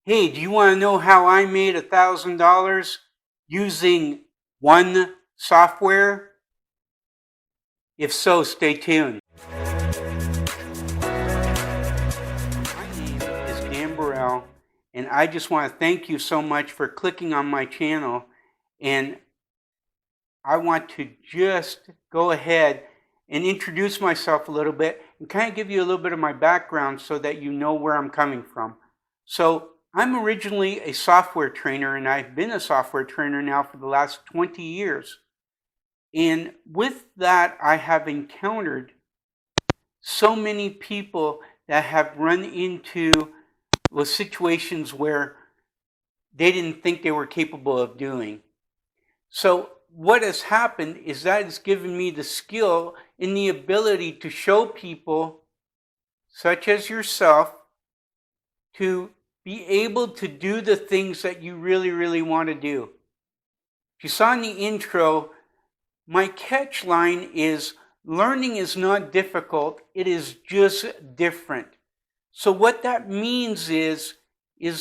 Hey, do you want to know how I made $1,000 using one software? If so, stay tuned. My name is Dan Burrell, and I just want to thank you so much for clicking on my channel. And I want to just go ahead and introduce myself a little bit and kind of give you a little bit of my background so that you know where I'm coming from. So I'm originally a software trainer, and I've been a software trainer now for the last 20 years. And with that, I have encountered so many people that have run into situations where they didn't think they were capable of doing. So what has happened is that it's given me the skill and the ability to show people, such as yourself, to be able to do the things that you really, really want to do. If you saw in the intro, my catch line is, learning is not difficult, it is just different. So what that means is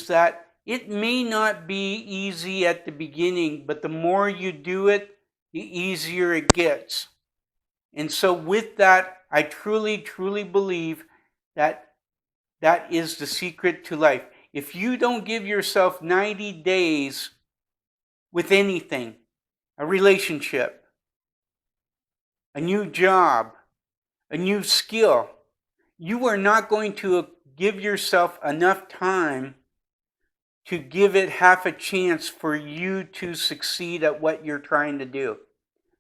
that it may not be easy at the beginning, but the more you do it, the easier it gets. And so with that, I truly, truly believe that that is the secret to life. If you don't give yourself 90 days with anything, a relationship, a new job, a new skill, you are not going to give yourself enough time to give it half a chance for you to succeed at what you're trying to do.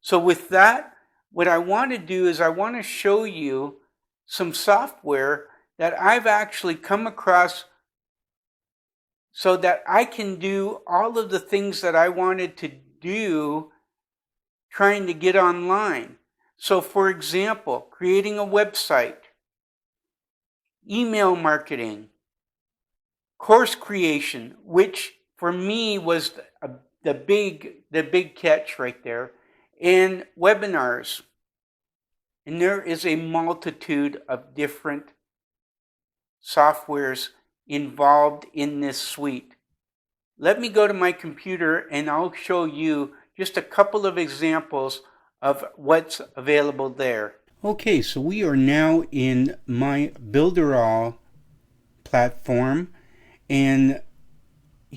So with that, what I want to do is I want to show you some software that I've actually come across so that I can do all of the things that I wanted to do trying to get online. So for example, creating a website, email marketing, course creation, which for me was the big catch right there, and webinars. And there is a multitude of different softwares involved in this suite. Let me go to my computer and I'll show you just a couple of examples of what's available there. Okay, so we are now in my Builderall platform, and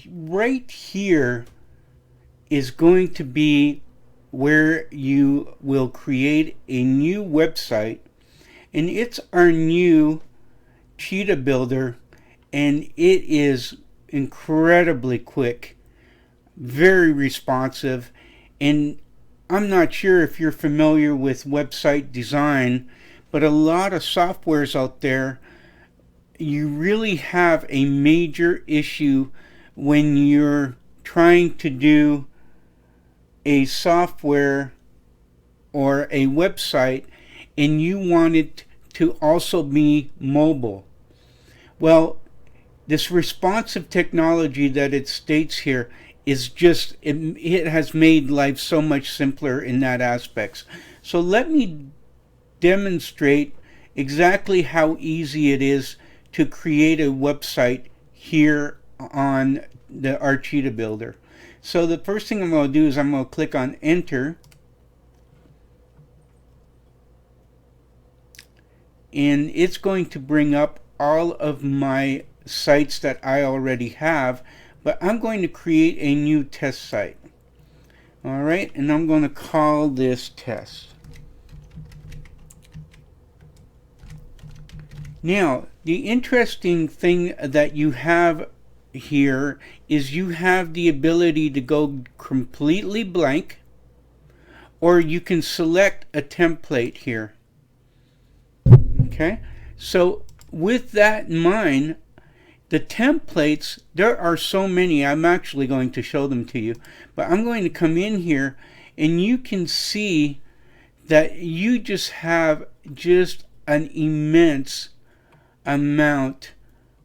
right here is going to be where you will create a new website, and it's our new Cheetah Builder, and it is incredibly quick, very responsive. And I'm not sure if you're familiar with website design, but a lot of softwares out there, you really have a major issue when you're trying to do a software or a website and you want it to also be mobile. Well, this responsive technology that it states here is just, it has made life so much simpler in that aspects. So let me demonstrate exactly how easy it is to create a website here on our Cheetah Builder. So the first thing I'm going to do is I'm going to click on enter, and it's going to bring up all of my sites that I already have, but I'm going to create a new test site. Alright, and I'm going to call this test. Now, the interesting thing that you have here is you have the ability to go completely blank, or you can select a template here. Okay, so with that in mind, the templates, there are so many, I'm actually going to show them to you, but I'm going to come in here and you can see that you just have just an immense amount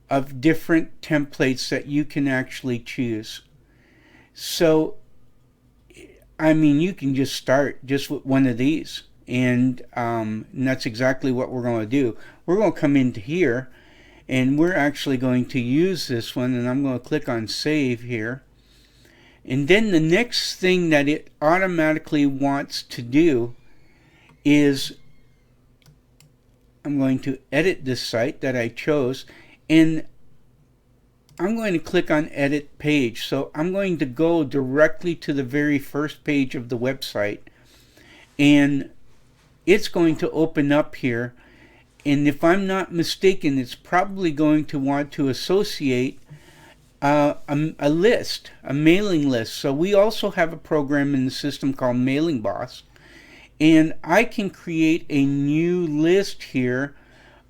of different templates that you can actually choose. So I mean, you can just start just with one of these, and that's exactly what we're going to do. We're going to come into here And we're actually going to use this one, and I'm going to click on save here. And then the next thing that it automatically wants to do is I'm going to edit this site that I chose, and I'm going to click on edit page. So I'm going to go directly to the very first page of the website, and it's going to open up here. And if I'm not mistaken, it's probably going to want to associate a list, a mailing list. So we also have a program in the system called Mailing Boss, and I can create a new list here,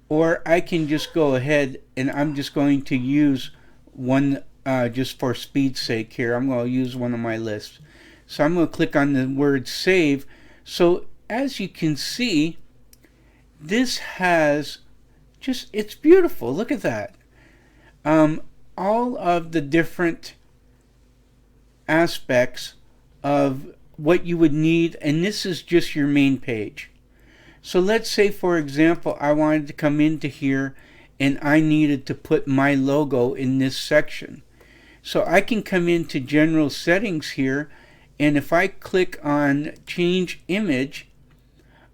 or I can just go ahead and I'm just going to use one just for speed's sake here. I'm going to use one of my lists. So I'm going to click on the word save. So as you can see, this has just, it's beautiful. Look at that. All of the different aspects of what you would need, and this is just your main page. So let's say, for example, I wanted to come into here and I needed to put my logo in this section. So I can come into general settings here, and if I click on change image,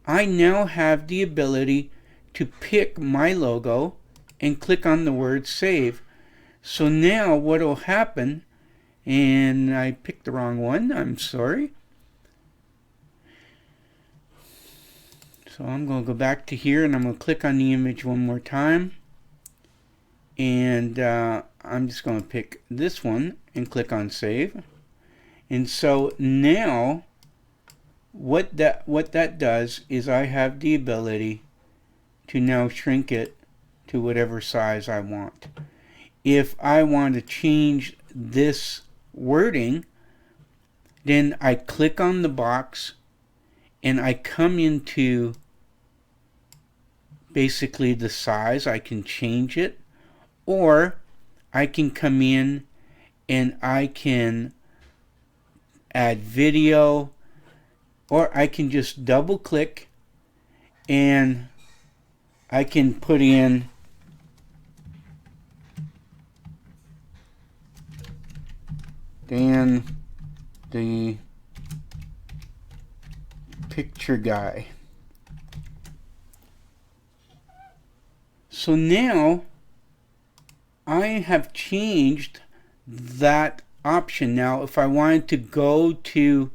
I now have the ability to pick my logo and click on the word save. So now what will happen, and I picked the wrong one, I'm sorry. So I'm going to go back to here, and I'm going to click on the image one more time. And I'm just going to pick this one and click on save. And so now what that does is I have the ability to now shrink it to whatever size I want. If I want to change this wording, then I click on the box and I come into basically the size. I can change it, or I can come in and I can add video, or I can just double click and I can put in Dan the Picture Guy. So now I have changed that option. Now if I wanted to go to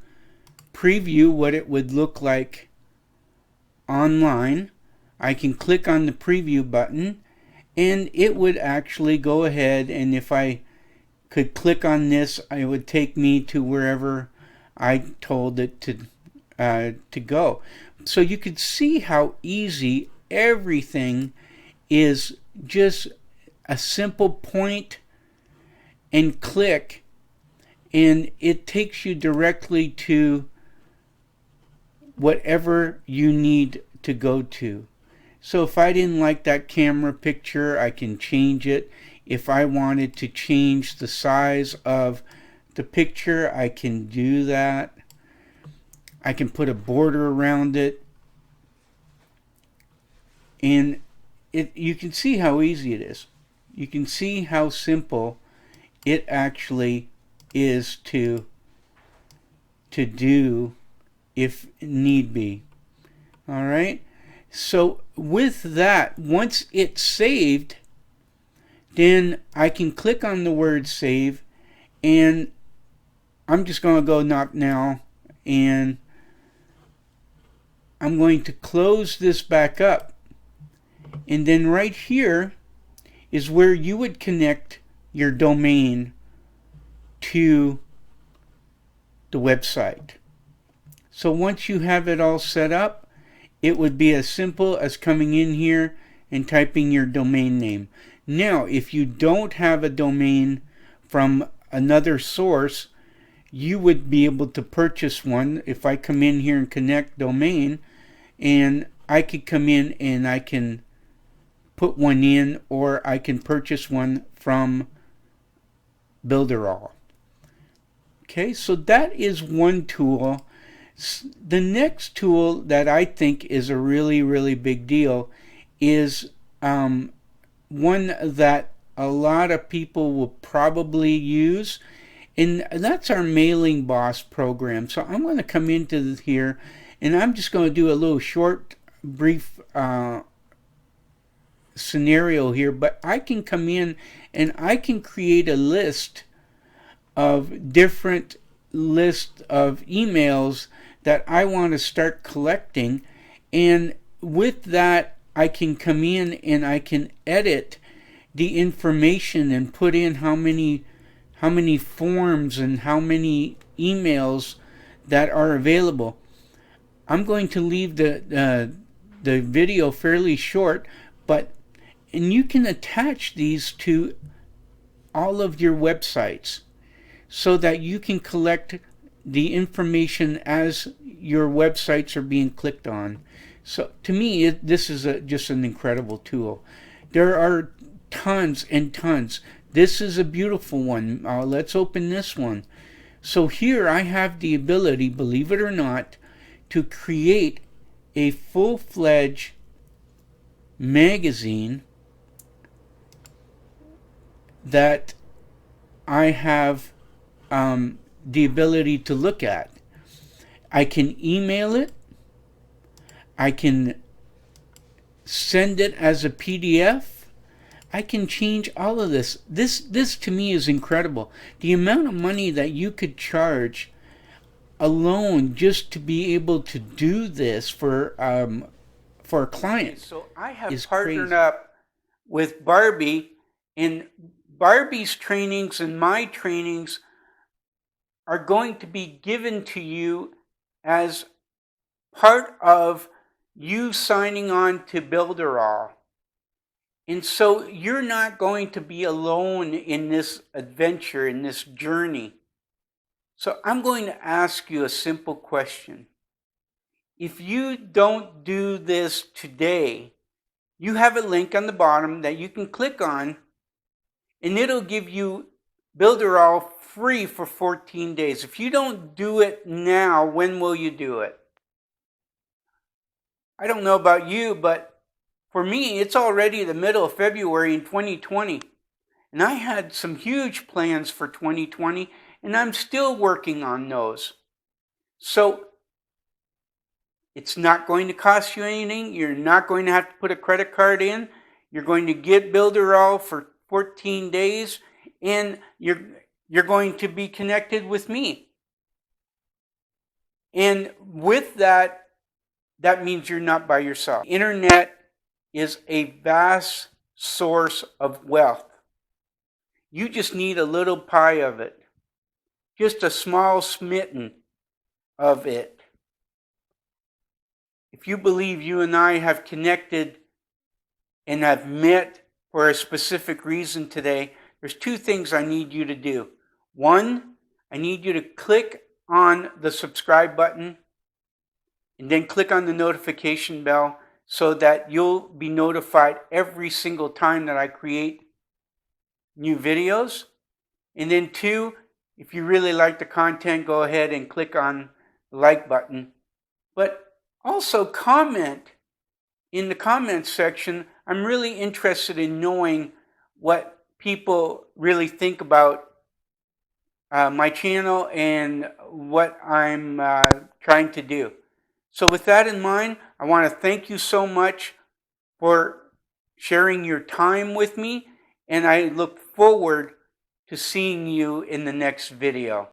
preview what it would look like online, I can click on the preview button and it would actually go ahead, and if I could click on this, it would take me to wherever I told it to go. So you could see how easy everything is. Just a simple point and click, and it takes you directly to whatever you need to go to. So if I didn't like that camera picture, I can change it. If I wanted to change the size of the picture, I can do that. I can put a border around it. And you can see how easy it is. You can see how simple it actually is to do if need be. All right. So with that, once it's saved, then I can click on the word save, and I'm just going to go knock now, and I'm going to close this back up. And then right here is where you would connect your domain to the website. So once you have it all set up, it would be as simple as coming in here and typing your domain name. Now, if you don't have a domain from another source, you would be able to purchase one. If I come in here and connect domain, and I could come in and I can put one in, or I can purchase one from Builderall. Okay, so that is one tool. The next tool that I think is a really, really big deal is one that a lot of people will probably use, and that's our Mailing Boss program. So I'm going to come into here, and I'm just going to do a little short, brief scenario here, but I can come in and I can create a list of different list of emails that I want to start collecting, and with that I can come in and I can edit the information and put in how many forms and how many emails that are available. I'm going to leave the video fairly short, and you can attach these to all of your websites so that you can collect the information as your websites are being clicked on. So to me, this is just an incredible tool. There are tons and tons. This is a beautiful one. Let's open this one. So here I have the ability, believe it or not, to create a full-fledged magazine that I have the ability to look at. I can email it. I can send it as a PDF. I can change all of this. This to me is incredible. The amount of money that you could charge alone just to be able to do this for a client. So I have partnered up with Barbie, and Barbie's trainings and my trainings are going to be given to you as part of you signing on to Builderall. And so you're not going to be alone in this adventure, in this journey. So I'm going to ask you a simple question. If you don't do this today, you have a link on the bottom that you can click on, and it'll give you Builderall free for 14 days. If you don't do it now, when will you do it? I don't know about you, but for me, it's already the middle of February in 2020. And I had some huge plans for 2020, and I'm still working on those. So it's not going to cost you anything. You're not going to have to put a credit card in. You're going to get Builderall for 14 days, and you're going to be connected with me. And with that, that means you're not by yourself. Internet is a vast source of wealth. You just need a little pie of it, just a small smitten of it. If you believe you and I have connected and have met for a specific reason today, there's two things I need you to do. One, I need you to click on the subscribe button and then click on the notification bell so that you'll be notified every single time that I create new videos. And then two, if you really like the content, go ahead and click on the like button. But also comment in the comments section. I'm really interested in knowing what people really think about my channel and what I'm trying to do. So with that in mind, I want to thank you so much for sharing your time with me, and I look forward to seeing you in the next video.